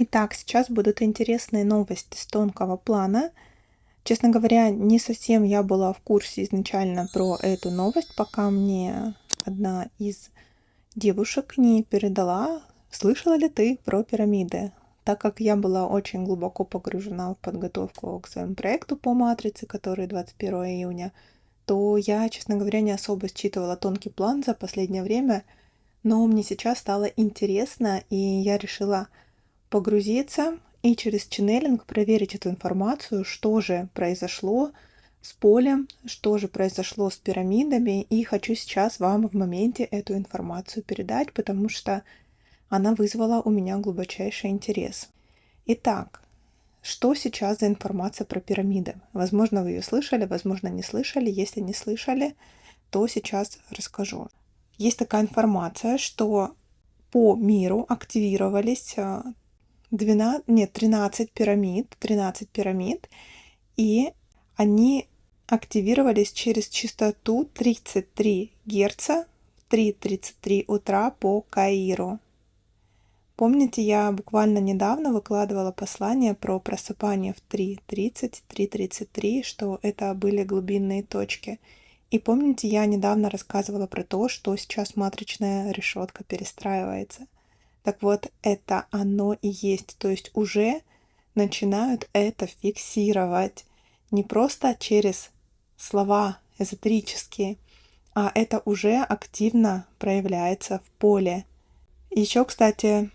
Итак, сейчас будут интересные новости с тонкого плана. Честно говоря, не совсем я была в курсе изначально про эту новость, пока мне одна из девушек не передала, слышала ли ты про пирамиды. Так как я была очень глубоко погружена в подготовку к своему проекту по матрице, который 21 июня, то я, честно говоря, не особо считывала тонкий план за последнее время, но мне сейчас стало интересно, и я решила погрузиться и через ченнелинг проверить эту информацию, что же произошло с полем, что же произошло с пирамидами, и хочу сейчас вам в моменте эту информацию передать, потому что она вызвала у меня глубочайший интерес. Итак, что сейчас за информация про пирамиды? Возможно, вы ее слышали, возможно, не слышали. Если не слышали, то сейчас расскажу. Есть такая информация, что по миру активировались 13 пирамид, и они активировались через частоту 33 Гц в 3:33 утра по Каиру. Помните, я буквально недавно выкладывала послание про просыпание в 3:30, 3:33, что это были глубинные точки. И помните, я недавно рассказывала про то, что сейчас матричная решетка перестраивается. Так вот, это оно и есть. То есть уже начинают это фиксировать. Не просто через слова эзотерические, а это уже активно проявляется в поле. Еще, кстати,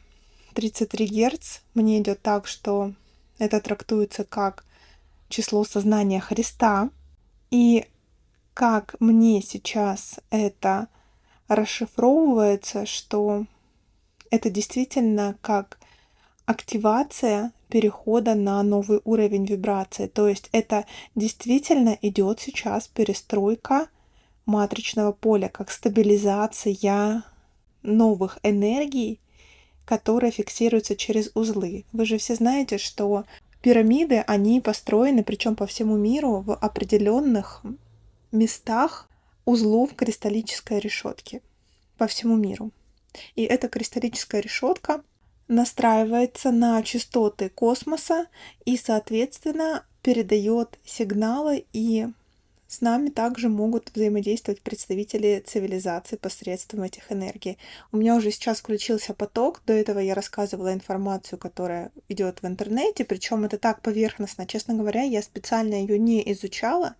33 Гц мне идет так, что это трактуется как число сознания Христа. И как мне сейчас это расшифровывается, что это действительно как активация перехода на новый уровень вибрации. То есть это действительно идет сейчас перестройка матричного поля, как стабилизация новых энергий, которые фиксируются через узлы. Вы же все знаете, что пирамиды, они построены, причем по всему миру, в определенных местах узлов кристаллической решетки по всему миру. И эта кристаллическая решетка настраивается на частоты космоса и, соответственно, передает сигналы, и с нами также могут взаимодействовать представители цивилизации посредством этих энергий. У меня уже сейчас включился поток. До этого я рассказывала информацию, которая идет в интернете, причем это так поверхностно. Честно говоря, я специально ее не изучала.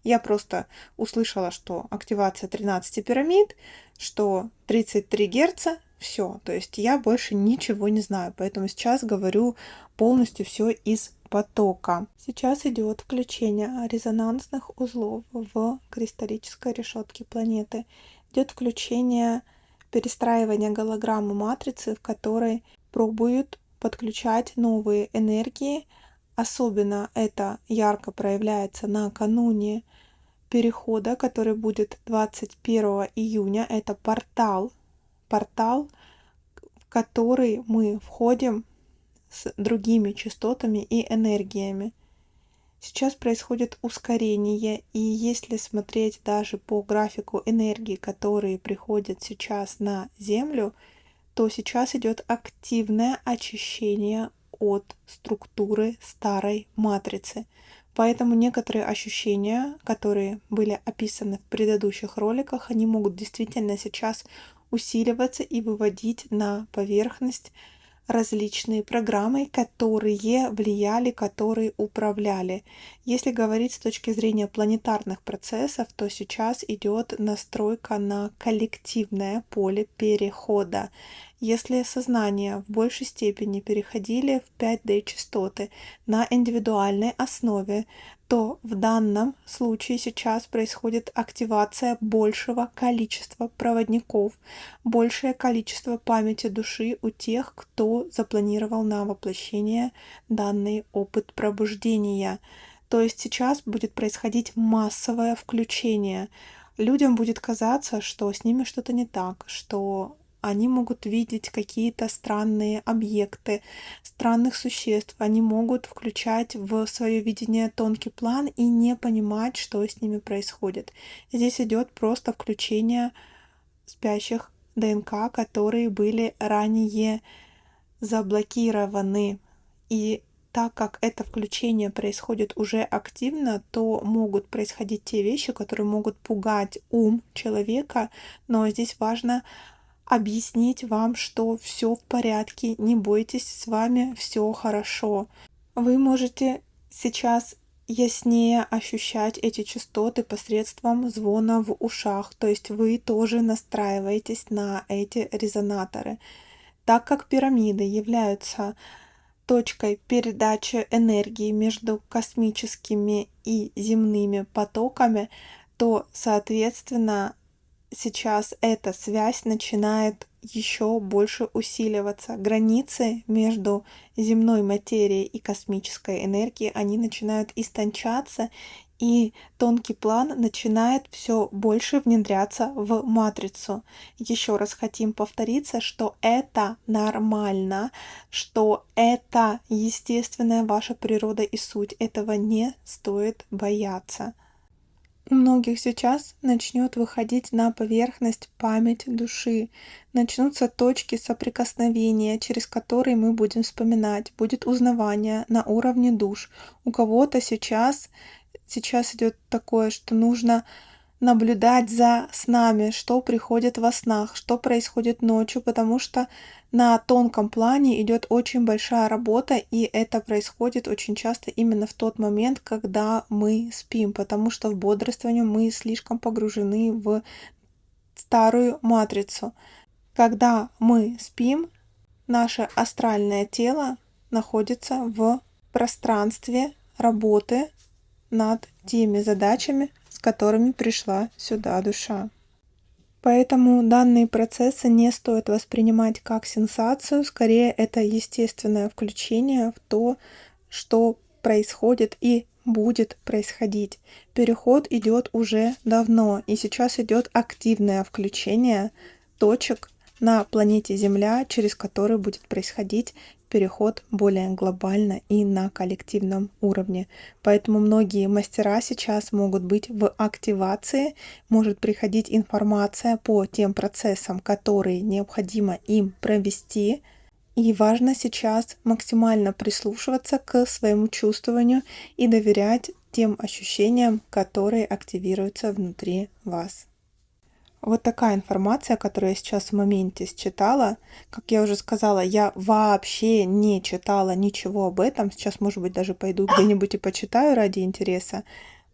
Я просто услышала, что активация 13 пирамид, что 33 Гц, все. То есть я больше ничего не знаю, поэтому сейчас говорю полностью все из потока. Сейчас идет включение резонансных узлов в кристаллической решетке планеты. Идет включение перестраивания голограммы матрицы, в которой пробуют подключать новые энергии. Особенно это ярко проявляется накануне перехода, который будет 21 июня. Это портал, в который мы входим с другими частотами и энергиями. Сейчас происходит ускорение, и если смотреть даже по графику энергии, которые приходят сейчас на Землю, то сейчас идет активное очищение от структуры старой матрицы. Поэтому некоторые ощущения, которые были описаны в предыдущих роликах, они могут действительно сейчас усиливаться и выводить на поверхность различные программы, которые влияли, которые управляли. Если говорить с точки зрения планетарных процессов, то сейчас идет настройка на коллективное поле перехода. Если сознание в большей степени переходили в 5D частоты на индивидуальной основе, то в данном случае сейчас происходит активация большего количества проводников, большее количество памяти души у тех, кто запланировал на воплощение данный опыт пробуждения. То есть сейчас будет происходить массовое включение. Людям будет казаться, что с ними что-то не так, что они могут видеть какие-то странные объекты, странных существ. Они могут включать в свое видение тонкий план и не понимать, что с ними происходит. Здесь идет просто включение спящих ДНК, которые были ранее заблокированы. И так как это включение происходит уже активно, то могут происходить те вещи, которые могут пугать ум человека. Но здесь важно объяснить вам, что все в порядке, не бойтесь, с вами все хорошо. Вы можете сейчас яснее ощущать эти частоты посредством звона в ушах, то есть вы тоже настраиваетесь на эти резонаторы. Так как пирамиды являются точкой передачи энергии между космическими и земными потоками, то, соответственно, сейчас эта связь начинает еще больше усиливаться. Границы между земной материей и космической энергией, они начинают истончаться, и тонкий план начинает все больше внедряться в матрицу. Еще раз хотим повториться, что это нормально, что это естественная ваша природа и суть. Этого не стоит бояться. У многих сейчас начнет выходить на поверхность память души. Начнутся точки соприкосновения, через которые мы будем вспоминать. Будет узнавание на уровне душ. У кого-то сейчас идет такое, что нужно наблюдать за снами, что приходит во снах, что происходит ночью, потому что на тонком плане идет очень большая работа, и это происходит очень часто именно в тот момент, когда мы спим, потому что в бодрствовании мы слишком погружены в старую матрицу. Когда мы спим, наше астральное тело находится в пространстве работы над теми задачами, с которыми пришла сюда душа. Поэтому данные процессы не стоит воспринимать как сенсацию, скорее это естественное включение в то, что происходит и будет происходить. Переход идет уже давно, и сейчас идет активное включение точек на планете Земля, через которые будет происходить переход более глобально и на коллективном уровне. Поэтому многие мастера сейчас могут быть в активации, может приходить информация по тем процессам, которые необходимо им провести. И важно сейчас максимально прислушиваться к своему чувствованию и доверять тем ощущениям, которые активируются внутри вас. Вот такая информация, которую я сейчас в моменте считала. Как я уже сказала, я вообще не читала ничего об этом. Сейчас, может быть, даже пойду где-нибудь и почитаю ради интереса.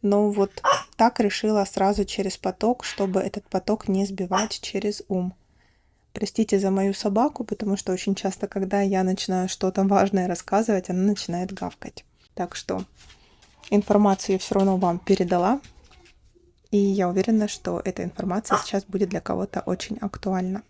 Но вот так решила сразу через поток, чтобы этот поток не сбивать через ум. Простите за мою собаку, потому что очень часто, когда я начинаю что-то важное рассказывать, она начинает гавкать. Так что информацию я все равно вам передала. И я уверена, что эта информация сейчас будет для кого-то очень актуальна.